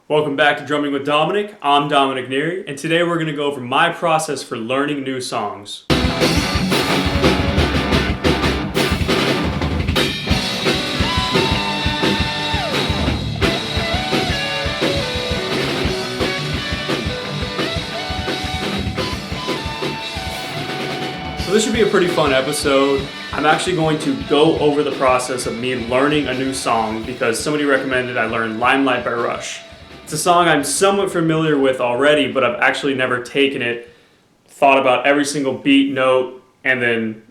Welcome back to Drumming with Dominic. I'm Dominic Neri, and today we're going to go over my process for learning new songs. So this should be a pretty fun episode. I'm actually going to go over the process of me learning a new song because somebody recommended I learn Limelight by Rush. It's a song I'm somewhat familiar with already, but I've actually never taken it, thought about every single beat, note, and then,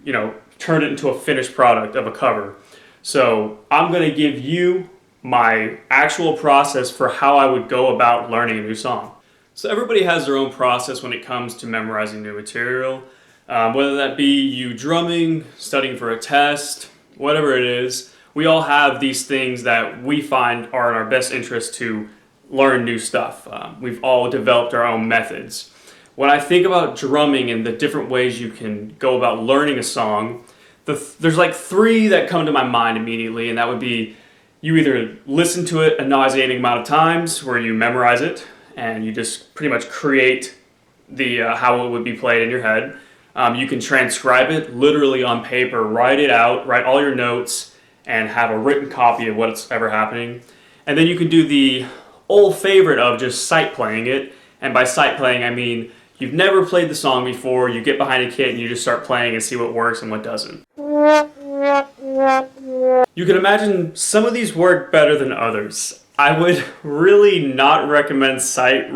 turned it into a finished product of a cover. So I'm going to give you my actual process for how I would go about learning a new song. So everybody has their own process when it comes to memorizing new material. Whether that be you drumming, studying for a test, whatever it is, we all have these things that we find are in our best interest to learn new stuff. We've all developed our own methods. When I think about drumming and the different ways you can go about learning a song, there's like three that come to my mind immediately, and that would be you either listen to it a nauseating amount of times where you memorize it and you just pretty much create the how it would be played in your head. You can transcribe it literally on paper, write it out, write all your notes, and have a written copy of what's ever happening. And then you can do the old favorite of just sight playing it. And by sight playing, I mean you've never played the song before, you get behind a kit and you just start playing and see what works and what doesn't. You can imagine some of these work better than others. I would really not recommend sight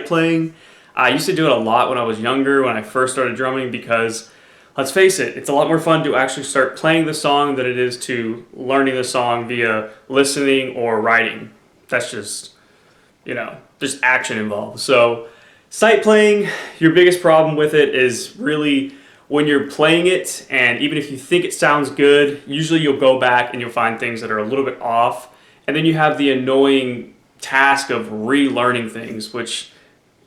playing. I used to do it a lot when I was younger, when I first started drumming, because let's face it, it's a lot more fun to actually start playing the song than it is to learning the song via listening or writing. That's just, there's action involved. So sight playing, your biggest problem with it is really when you're playing it, and even if you think it sounds good, usually you'll go back and you'll find things that are a little bit off, and then you have the annoying task of relearning things, which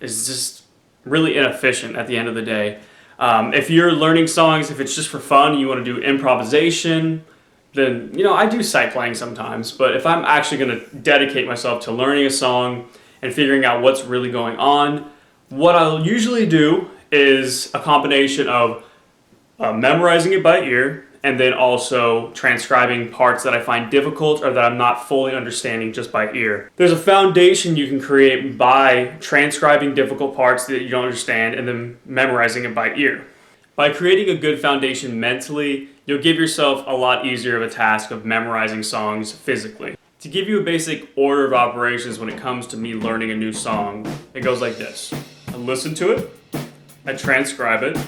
is just really inefficient at the end of the day. If you're learning songs, if it's just for fun, you want to do improvisation, then, I do sight playing sometimes. But if I'm actually going to dedicate myself to learning a song and figuring out what's really going on, what I'll usually do is a combination of memorizing it by ear and then also transcribing parts that I find difficult or that I'm not fully understanding just by ear. There's a foundation you can create by transcribing difficult parts that you don't understand and then memorizing it by ear. By creating a good foundation mentally, you'll give yourself a lot easier of a task of memorizing songs physically. To give you a basic order of operations when it comes to me learning a new song, it goes like this. I listen to it, I transcribe it,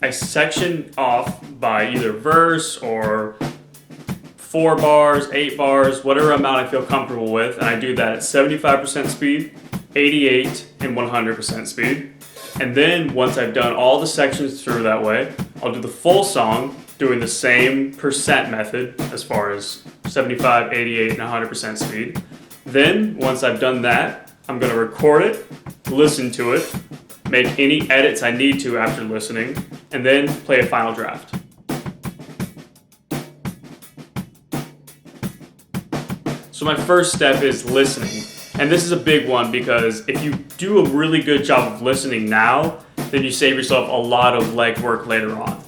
I section off by either verse or 4 bars, 8 bars, whatever amount I feel comfortable with, and I do that at 75% speed, 88, and 100% speed. And then once I've done all the sections through that way, I'll do the full song doing the same percent method as far as 75, 88, and 100% speed. Then once I've done that, I'm going to record it, listen to it, make any edits I need to after listening, and then play a final draft. So my first step is listening. And this is a big one because if you do a really good job of listening now, then you save yourself a lot of legwork later on.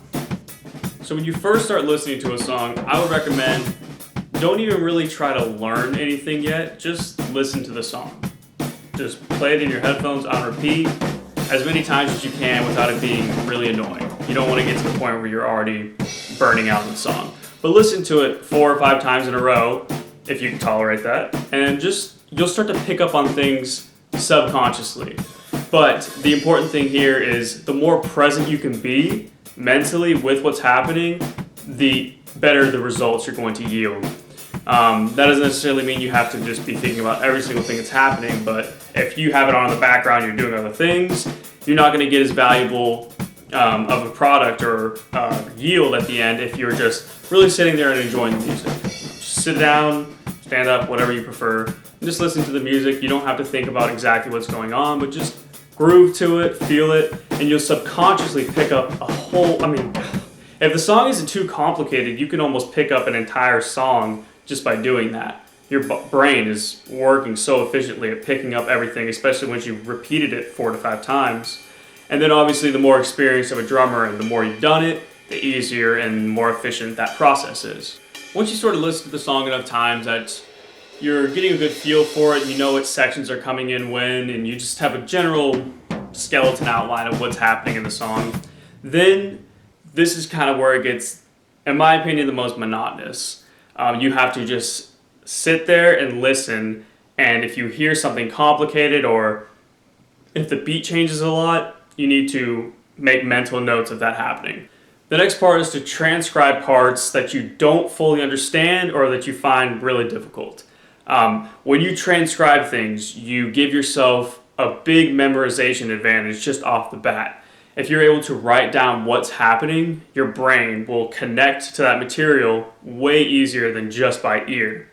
So when you first start listening to a song, I would recommend don't even really try to learn anything yet, just listen to the song. Just play it in your headphones on repeat as many times as you can without it being really annoying. You don't want to get to the point where you're already burning out the song. But listen to it 4 or 5 times in a row, if you can tolerate that, and you'll start to pick up on things subconsciously. But the important thing here is the more present you can be mentally with what's happening, the better the results you're going to yield. That doesn't necessarily mean you have to just be thinking about every single thing that's happening, but if you have it on in the background, you're doing other things, you're not going to get as valuable of a product or yield at the end if you're just really sitting there and enjoying the music. Just sit down, stand up, whatever you prefer, and just listen to the music. You don't have to think about exactly what's going on, but just groove to it, feel it, and you'll subconsciously pick up if the song isn't too complicated, you can almost pick up an entire song just by doing that. your brain is working so efficiently at picking up everything, especially once you've repeated it 4 to 5 times. And then obviously the more experience of a drummer and the more you've done it, the easier and more efficient that process is. Once you sort of listen to the song enough times that you're getting a good feel for it, you know what sections are coming in when, and you just have a general skeleton outline of what's happening in the song, then this is kind of where it gets, in my opinion, the most monotonous. You have to just sit there and listen, and if you hear something complicated or if the beat changes a lot, you need to make mental notes of that happening. The next part is to transcribe parts that you don't fully understand or that you find really difficult. When you transcribe things, you give yourself a big memorization advantage just off the bat. If you're able to write down what's happening, your brain will connect to that material way easier than just by ear.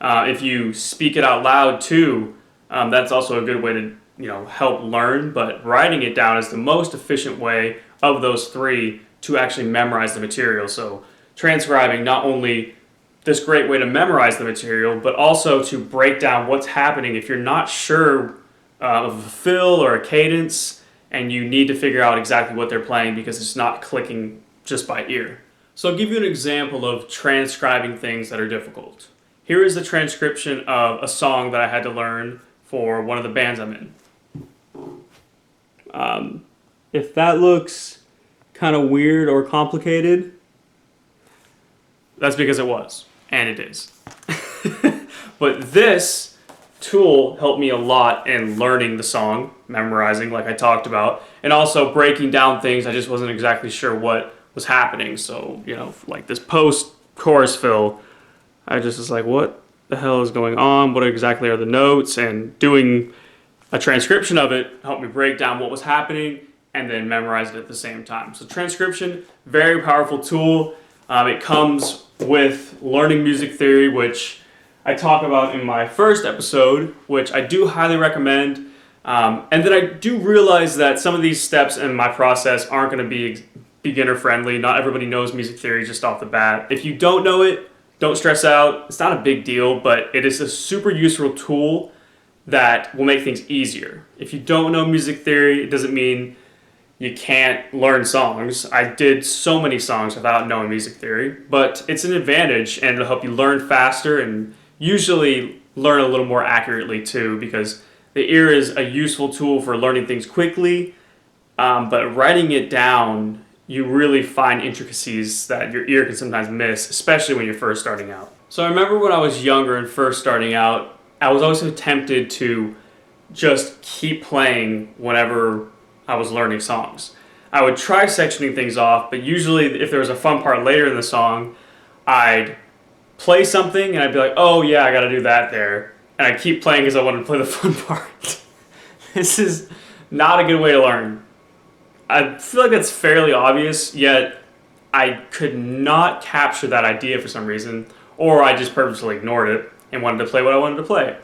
If you speak it out loud too, that's also a good way to help learn, but writing it down is the most efficient way of those three to actually memorize the material. So transcribing, not only this great way to memorize the material, but also to break down what's happening if you're not sure of a fill or a cadence and you need to figure out exactly what they're playing because it's not clicking just by ear. So I'll give you an example of transcribing things that are difficult. Here is the transcription of a song that I had to learn for one of the bands I'm in. If that looks kind of weird or complicated, that's because it was, and it is. But this tool helped me a lot in learning the song, memorizing like I talked about, and also breaking down things I just wasn't exactly sure what was happening. So, like this post-chorus fill, I just was like, what the hell is going on? What exactly are the notes? And doing a transcription of it helped me break down what was happening and then memorize it at the same time. So transcription, very powerful tool. It comes with learning music theory, which I talk about in my first episode, which I do highly recommend. And then I do realize that some of these steps in my process aren't going to be beginner friendly. Not everybody knows music theory just off the bat. If you don't know it, don't stress out. It's not a big deal, but it is a super useful tool that will make things easier. If you don't know music theory, it doesn't mean you can't learn songs. I did so many songs without knowing music theory, but it's an advantage and it'll help you learn faster and usually learn a little more accurately too, because the ear is a useful tool for learning things quickly, but writing it down, you really find intricacies that your ear can sometimes miss, especially when you're first starting out. So I remember when I was younger and first starting out, I was always so tempted to just keep playing whenever I was learning songs. I would try sectioning things off, but usually if there was a fun part later in the song, I'd play something and I'd be like, oh yeah, I gotta do that there. And I'd keep playing because I wanted to play the fun part. This is not a good way to learn. I feel like that's fairly obvious, yet I could not capture that idea for some reason, or I just purposely ignored it and wanted to play what I wanted to play.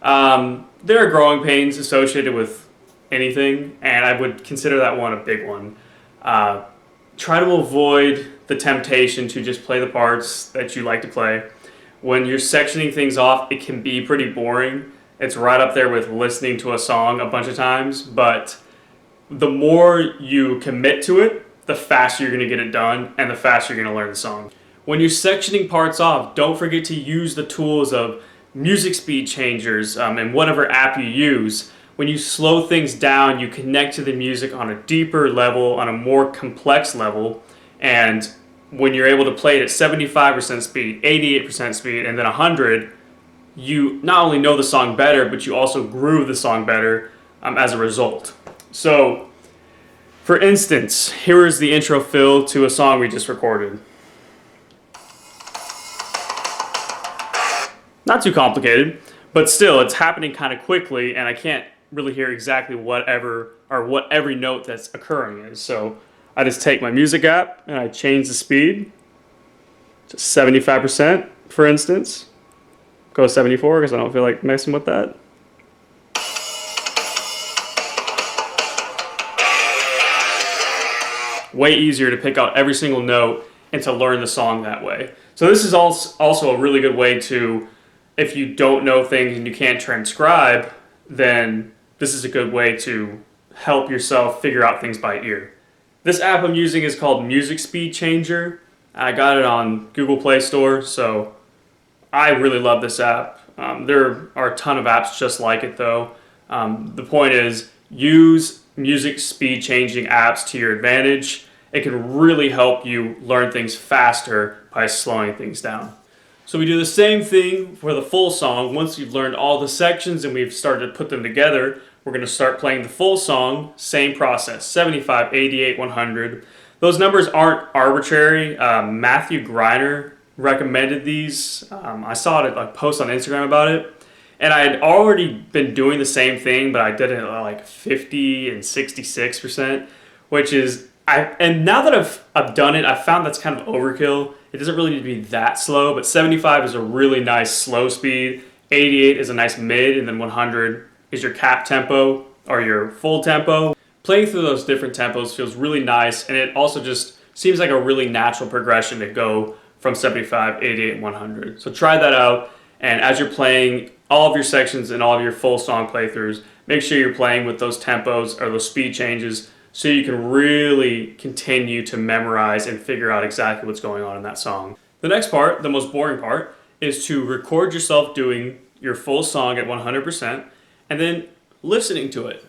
There are growing pains associated with anything, and I would consider that one a big one. Try to avoid the temptation to just play the parts that you like to play. When you're sectioning things off, it can be pretty boring. It's right up there with listening to a song a bunch of times, but the more you commit to it, the faster you're going to get it done, and the faster you're going to learn the song. When you're sectioning parts off, don't forget to use the tools of music speed changers and whatever app you use. When you slow things down, you connect to the music on a deeper level, on a more complex level, and when you're able to play it at 75% speed, 88% speed, and then 100, you not only know the song better, but you also groove the song better as a result. So, for instance, here is the intro fill to a song we just recorded. Not too complicated, but still, it's happening kind of quickly, and I can't really hear exactly what every note that's occurring is. So I just take my music app and I change the speed to 75%, for instance. Go 74 because I don't feel like messing with that. Way easier to pick out every single note and to learn the song that way. So this is also a really good way to if you don't know things and you can't transcribe, then this is a good way to help yourself figure out things by ear. This app I'm using is called Music Speed Changer. I got it on Google Play Store, so I really love this app. There are a ton of apps just like it though. The point is, use music speed changing apps to your advantage. It can really help you learn things faster by slowing things down. So we do the same thing for the full song. Once you've learned all the sections and we've started to put them together, we're going to start playing the full song. Same process, 75, 88, 100. Those numbers aren't arbitrary. Matthew Greiner recommended these. I saw it like post on Instagram about it. And I had already been doing the same thing, but I did it at like 50 and 66%, which is, and now that I've done it, I found that's kind of overkill. It doesn't really need to be that slow, but 75 is a really nice slow speed, 88 is a nice mid, and then 100 is your cap tempo or your full tempo. Playing through those different tempos feels really nice, and it also just seems like a really natural progression to go from 75, 88, and 100. So try that out, and as you're playing all of your sections and all of your full song playthroughs, make sure you're playing with those tempos or those speed changes so you can really continue to memorize and figure out exactly what's going on in that song. The next part, the most boring part, is to record yourself doing your full song at 100% and then listening to it.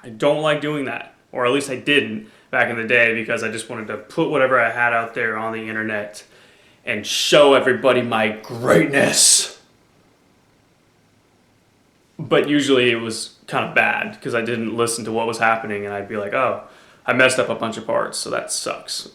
I don't like doing that, or at least I didn't back in the day, because I just wanted to put whatever I had out there on the internet and show everybody my greatness. But usually it was kind of bad because I didn't listen to what was happening, and I'd be like, oh, I messed up a bunch of parts, so that sucks.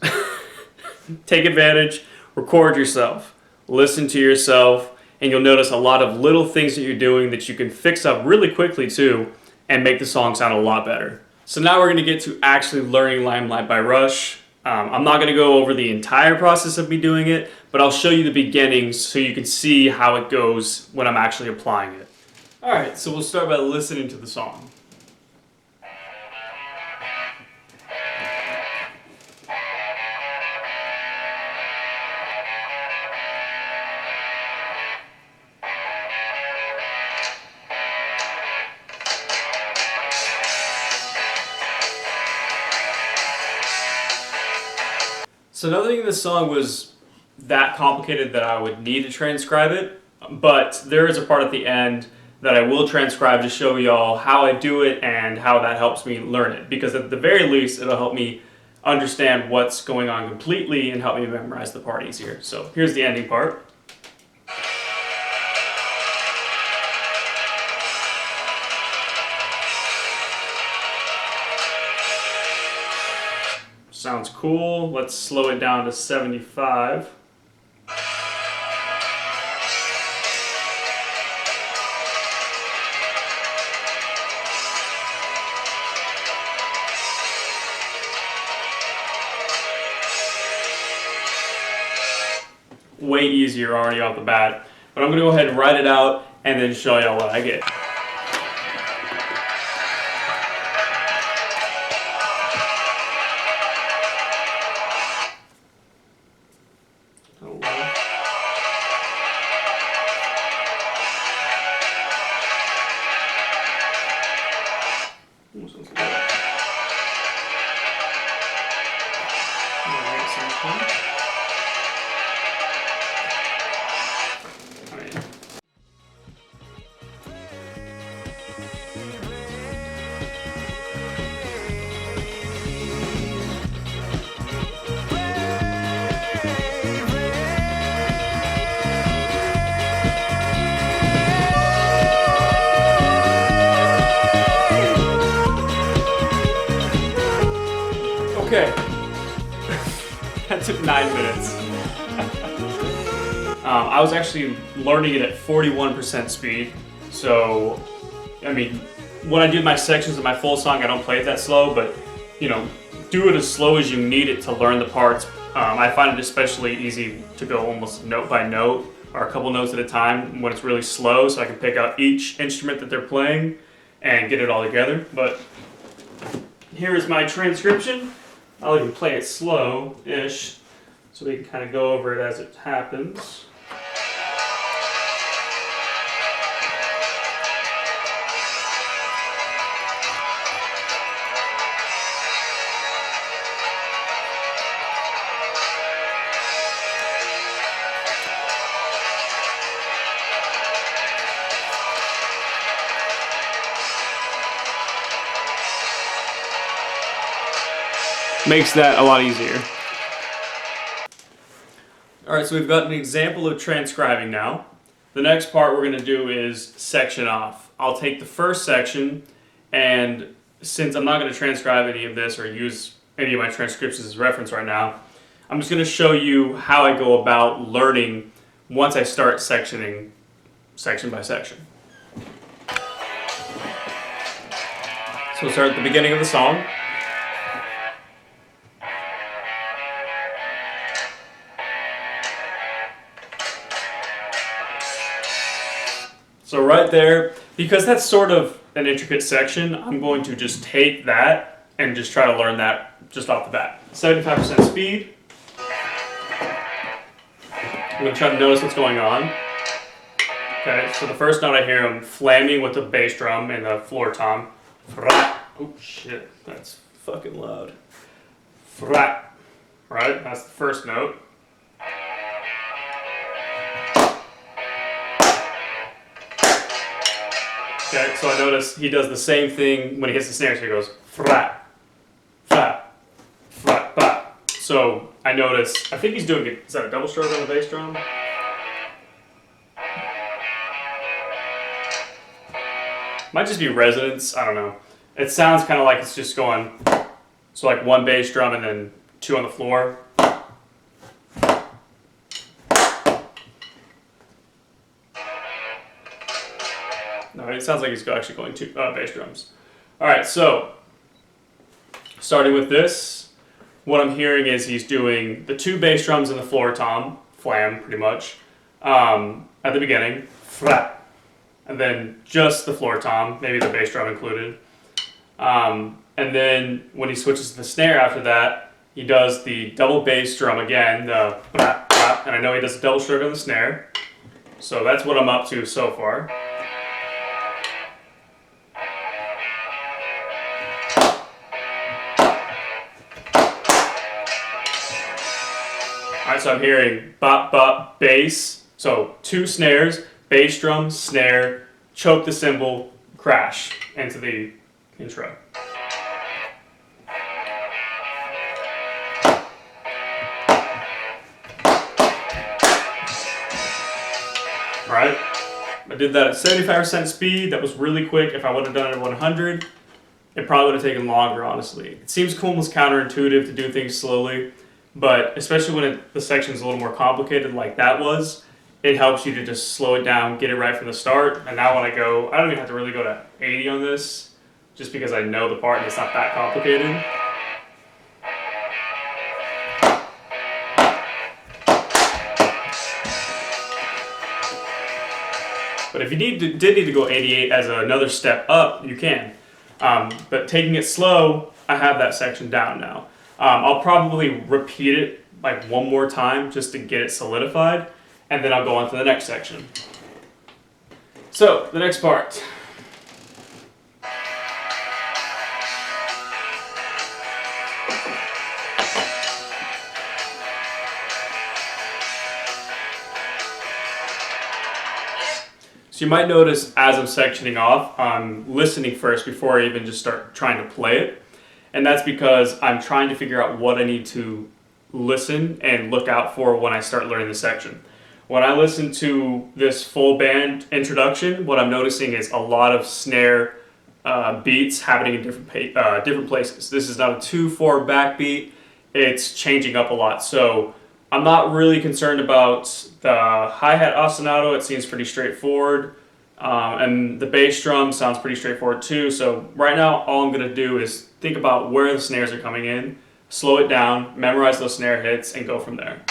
Take advantage, record yourself, listen to yourself, and you'll notice a lot of little things that you're doing that you can fix up really quickly too and make the song sound a lot better. So now we're going to get to actually learning Limelight by Rush. I'm not going to go over the entire process of me doing it, but I'll show you the beginnings so you can see how it goes when I'm actually applying it. Alright, so we'll start by listening to the song. So another thing in this song was that complicated that I would need to transcribe it, but there is a part at the end that I will transcribe to show y'all how I do it and how that helps me learn it, because at the very least it'll help me understand what's going on completely and help me memorize the part easier. So here's the ending part. Sounds cool. Let's slow it down to 75. Way easier already off the bat, but I'm going to go ahead and write it out and then show y'all what I get. Okay, that took 9 minutes. I was actually learning it at 41% speed, so, I mean, when I do my sections of my full song, I don't play it that slow, but, you know, do it as slow as you need it to learn the parts. I find it especially easy to go almost note by note, or a couple notes at a time when it's really slow, so I can pick out each instrument that they're playing and get it all together. But here is my transcription. I'll even play it slow-ish, so we can kind of go over it as it happens. makes that a lot easier. Alright, so we've got an example of transcribing now. The next part we're going to do is section off. I'll take the first section, and since I'm not going to transcribe any of this or use any of my transcriptions as reference right now, I'm just going to show you how I go about learning once I start sectioning section by section. So we'll start at the beginning of the song. So right there, because that's sort of an intricate section, I'm going to just take that and just try to learn that just off the bat. 75% speed. I'm going to try to notice what's going on. Okay, so the first note I hear him flaming with the bass drum and the floor tom. Frat. Oh shit, that's fucking loud. Frat. Right, that's the first note. Okay, so I notice he does the same thing when he hits the snare, so he goes frat, frat, frat, frat. So I notice, I think he's doing it, is that a double stroke on the bass drum? Might just be resonance, I don't know. It sounds kind of like it's just going, so like one bass drum and then two on the floor. No, it sounds like he's actually going two bass drums. Alright, so starting with this, what I'm hearing is he's doing the two bass drums and the floor tom, flam pretty much, at the beginning, frat, and then just the floor tom, maybe the bass drum included. And then when he switches to the snare after that, he does the double bass drum again, the frat, frat, and I know he does a double stroke on the snare. So that's what I'm up to so far. Alright, so I'm hearing bop, bop, bass. So two snares, bass drum, snare, choke the cymbal, crash into the intro. Alright, I did that at 75% speed. That was really quick. If I would have done it at 100, it probably would have taken longer, honestly. It seems almost counterintuitive to do things slowly. But especially when the section's a little more complicated like that was, it helps you to just slow it down, get it right from the start. And now when I go, I don't even have to really go to 80 on this, just because I know the part and it's not that complicated. But if you did need to go 88 as another step up, you can. But taking it slow, I have that section down now. I'll probably repeat it like one more time just to get it solidified, and then I'll go on to the next section. So, the next part. So you might notice as I'm sectioning off, I'm listening first before I even just start trying to play it. And that's because I'm trying to figure out what I need to listen and look out for when I start learning the section. When I listen to this full band introduction, what I'm noticing is a lot of snare beats happening in different places. This is not a 2/4 backbeat. It's changing up a lot. So I'm not really concerned about the hi-hat ostinato. It seems pretty straightforward. And the bass drum sounds pretty straightforward too. So right now, all I'm going to do is think about where the snares are coming in, slow it down, memorize those snare hits, and go from there.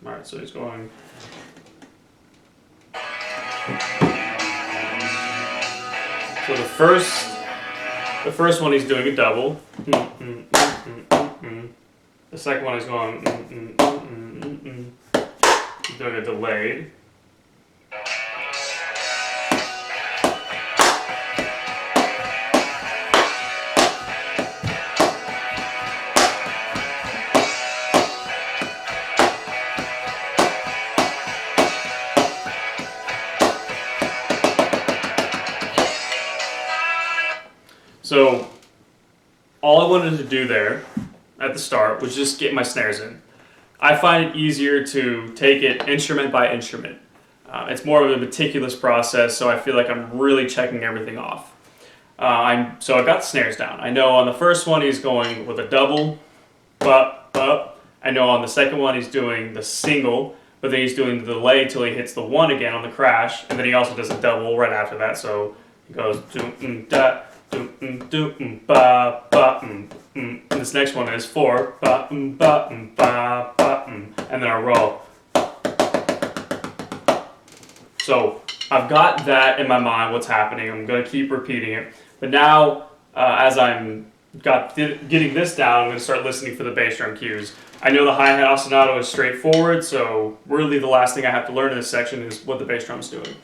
Alright, so he's going. So the first one he's doing a double. The second one is going. He's doing a delayed. all I wanted to do there at the start was just get my snares in. I find it easier to take it instrument by instrument. It's more of a meticulous process, so I feel like I'm really checking everything off. So I got the snares down. I know on the first one he's going with a double, but I know on the second one he's doing the single, but then he's doing the delay till he hits the one again on the crash, and then he also does a double right after that. So he goes da ba ba and this next one is 4 ba ba ba and then I roll. So I've got that in my mind, what's happening. I'm going to keep repeating it. But now, as I'm getting this down, I'm going to start listening for the bass drum cues. I know the hi-hat ostinato is straightforward, so really the last thing I have to learn in this section is what the bass drum's doing.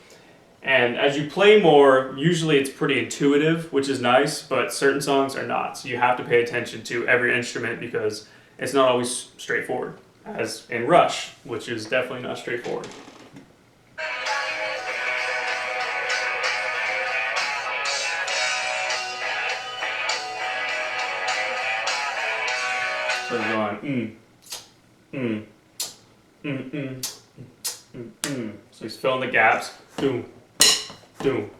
And as you play more, usually it's pretty intuitive, which is nice, but certain songs are not. So you have to pay attention to every instrument because it's not always straightforward, as in Rush, which is definitely not straightforward. So he's going, So he's filling the gaps. Doom, doom,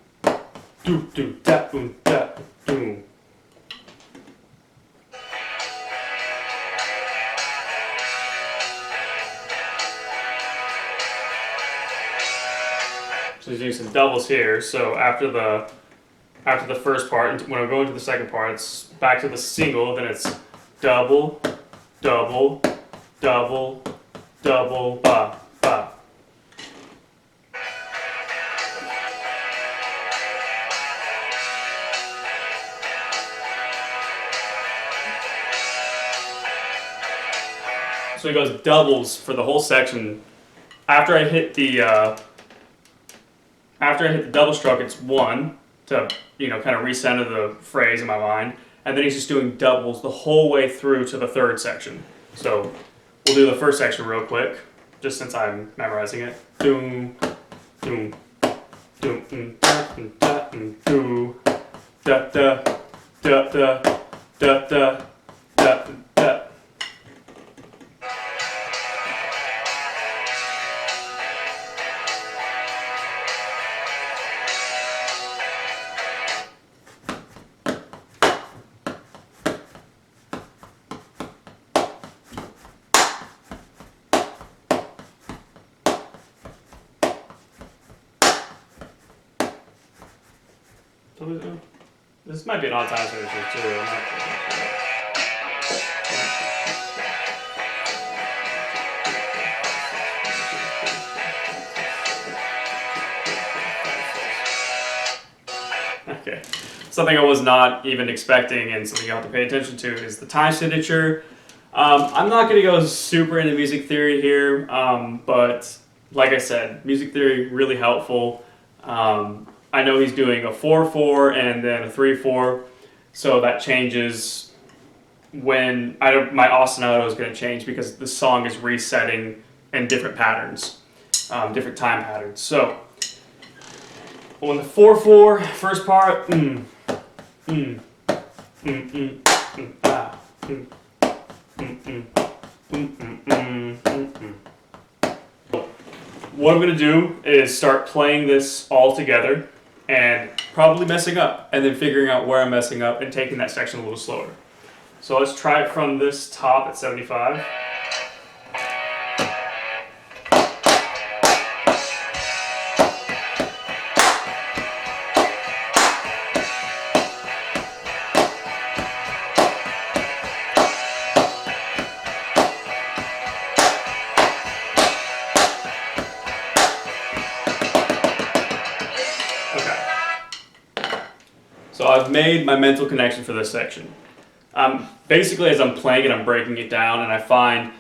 doom, doom, da, boom, da, doom. So he's doing some doubles here. So after the first part, when I go into the second part, it's back to the single. Then it's double, double, double, double, ba, ba. So he goes doubles for the whole section. After I hit the double stroke, it's 1 to kind of recenter the phrase in my mind. And then he's just doing doubles the whole way through to the third section. So we'll do the first section real quick, just since I'm memorizing it. Doom, doom, doom, da, da, do, da, da, da, da, da, da, da, da. This might be an odd time signature too. Okay. Something I was not even expecting and something you have to pay attention to is the time signature. I'm not going to go super into music theory here, but like I said, music theory really helpful. I know he's doing a 4/4 and then a 3/4, so that changes when my ostinato is going to change because the song is resetting in different patterns, different time patterns. So on the 4/4 first part, What I'm going to do is start playing this all together and probably messing up and then figuring out where I'm messing up and taking that section a little slower. So let's try it from this top at 75. So I've made my mental connection for this section. Basically, as I'm playing it, I'm breaking it down, and I find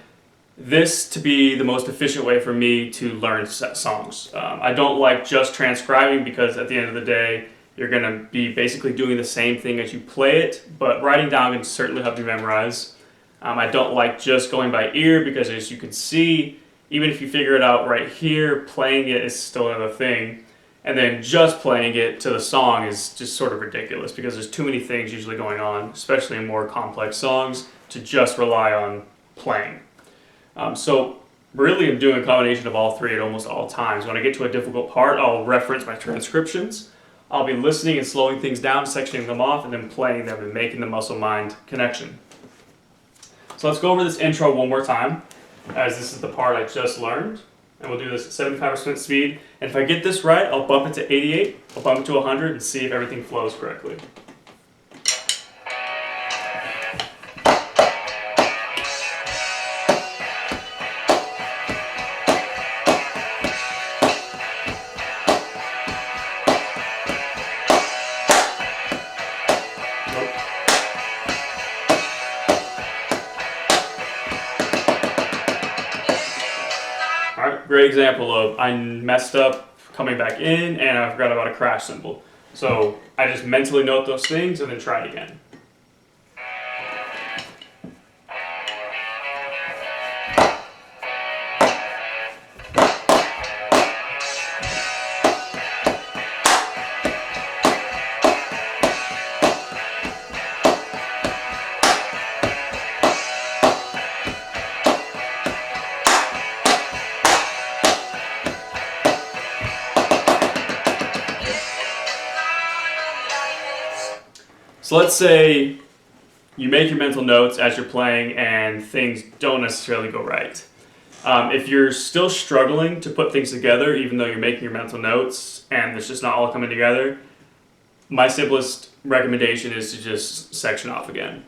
this to be the most efficient way for me to learn songs. I don't like just transcribing because at the end of the day, you're going to be basically doing the same thing as you play it, but writing down can certainly help you memorize. I don't like just going by ear because as you can see, even if you figure it out right here, playing it is still another thing. And then just playing it to the song is just sort of ridiculous because there's too many things usually going on, especially in more complex songs, to just rely on playing. So really I'm doing a combination of all three at almost all times. When I get to a difficult part, I'll reference my transcriptions. I'll be listening and slowing things down, sectioning them off, and then playing them and making the muscle-mind connection. So let's go over this intro one more time, as this is the part I just learned. And we'll do this at 75% speed. And if I get this right, I'll bump it to 88, I'll bump it to 100 and see if everything flows correctly. Great example of I messed up coming back in and I forgot about a crash cymbal. So I just mentally note those things and then try it again. So let's say you make your mental notes as you're playing and things don't necessarily go right. If you're still struggling to put things together, even though you're making your mental notes and it's just not all coming together, my simplest recommendation is to just section off again.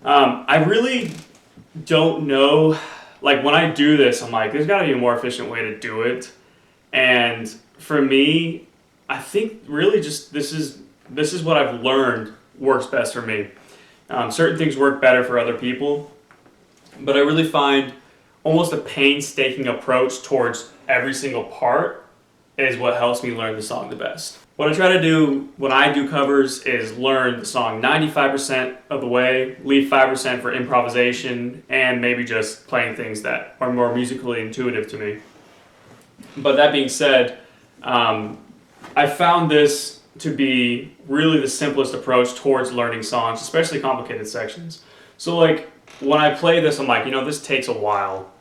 I really don't know, like when I do this, I'm like, there's gotta be a more efficient way to do it. And for me, I think really just this is what I've learned works best for me. Certain things work better for other people, but I really find almost a painstaking approach towards every single part is what helps me learn the song the best. What I try to do when I do covers is learn the song 95% of the way, leave 5% for improvisation, and maybe just playing things that are more musically intuitive to me. But that being said, I found this to be really the simplest approach towards learning songs, especially complicated sections. So like when I play this, I'm like, this takes a while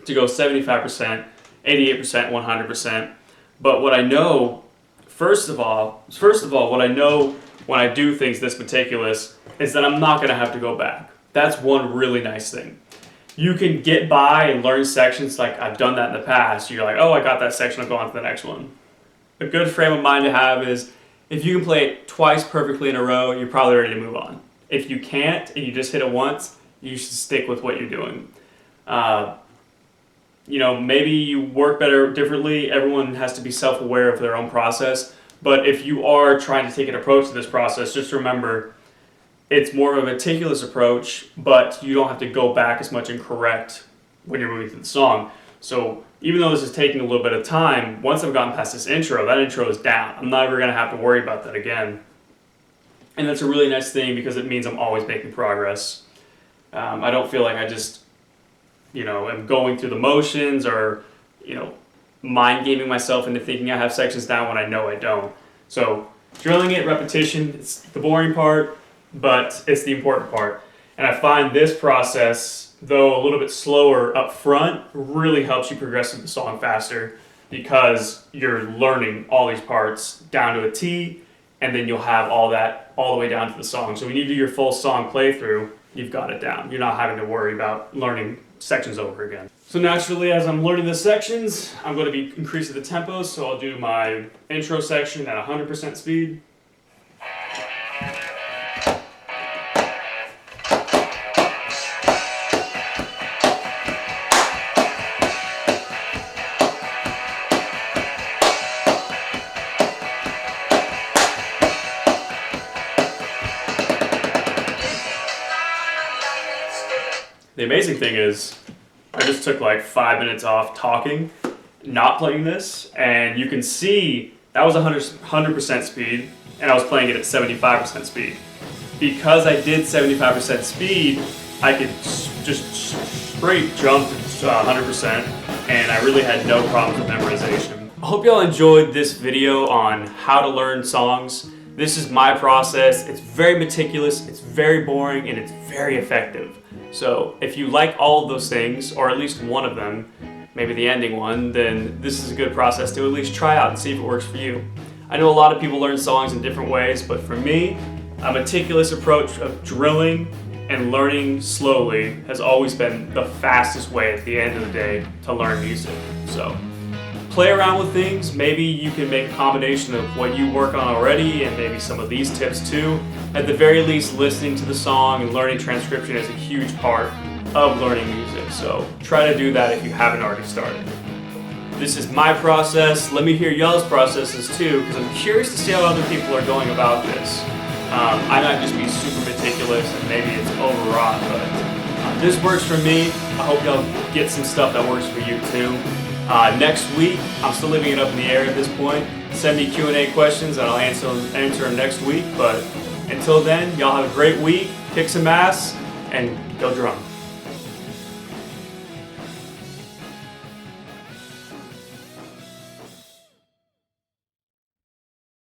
to go 75%, 88%, 100%. But what I know, first of all, what I know when I do things this meticulous is that I'm not gonna have to go back. That's one really nice thing. You can get by and learn sections like I've done that in the past. You're like, oh, I got that section, I'll go on to the next one. A good frame of mind to have is if you can play it twice perfectly in a row, you're probably ready to move on. If you can't and you just hit it once, you should stick with what you're doing. Maybe you work better differently. Everyone has to be self-aware of their own process. But if you are trying to take an approach to this process, just remember it's more of a meticulous approach, but you don't have to go back as much and correct when you're moving through the song. So even though this is taking a little bit of time, once I've gotten past this intro, that intro is down. I'm never going to have to worry about that again. And that's a really nice thing because it means I'm always making progress. I don't feel like I just, am going through the motions or, mind gaming myself into thinking I have sections down when I know I don't. So drilling it, repetition, it's the boring part, but it's the important part. And I find this process, though a little bit slower up front, really helps you progress through the song faster because you're learning all these parts down to a T, and then you'll have all that all the way down to the song. So when you do your full song playthrough, you've got it down. You're not having to worry about learning sections over again. So naturally, as I'm learning the sections, I'm going to be increasing the tempo, so I'll do my intro section at 100% speed. The amazing thing is, I just took like 5 minutes off talking, not playing this, and you can see that was 100% speed, and I was playing it at 75% speed. Because I did 75% speed, I could just straight jump to 100%, and I really had no problems with memorization. I hope y'all enjoyed this video on how to learn songs. This is my process. It's very meticulous, it's very boring, and it's very effective. So if you like all of those things, or at least one of them, maybe the ending one, then this is a good process to at least try out and see if it works for you. I know a lot of people learn songs in different ways, but for me, a meticulous approach of drilling and learning slowly has always been the fastest way at the end of the day to learn music. So play around with things. Maybe you can make a combination of what you work on already and maybe some of these tips too. At the very least, listening to the song and learning transcription is a huge part of learning music. So try to do that if you haven't already started. This is my process. Let me hear y'all's processes too, because I'm curious to see how other people are going about this. I might just be super meticulous and maybe it's overwrought, but this works for me. I hope y'all get some stuff that works for you too. Next week, I'm still leaving it up in the air at this point. Send me Q&A questions and I'll answer them next week. But until then, y'all have a great week, kick some ass, and go drum.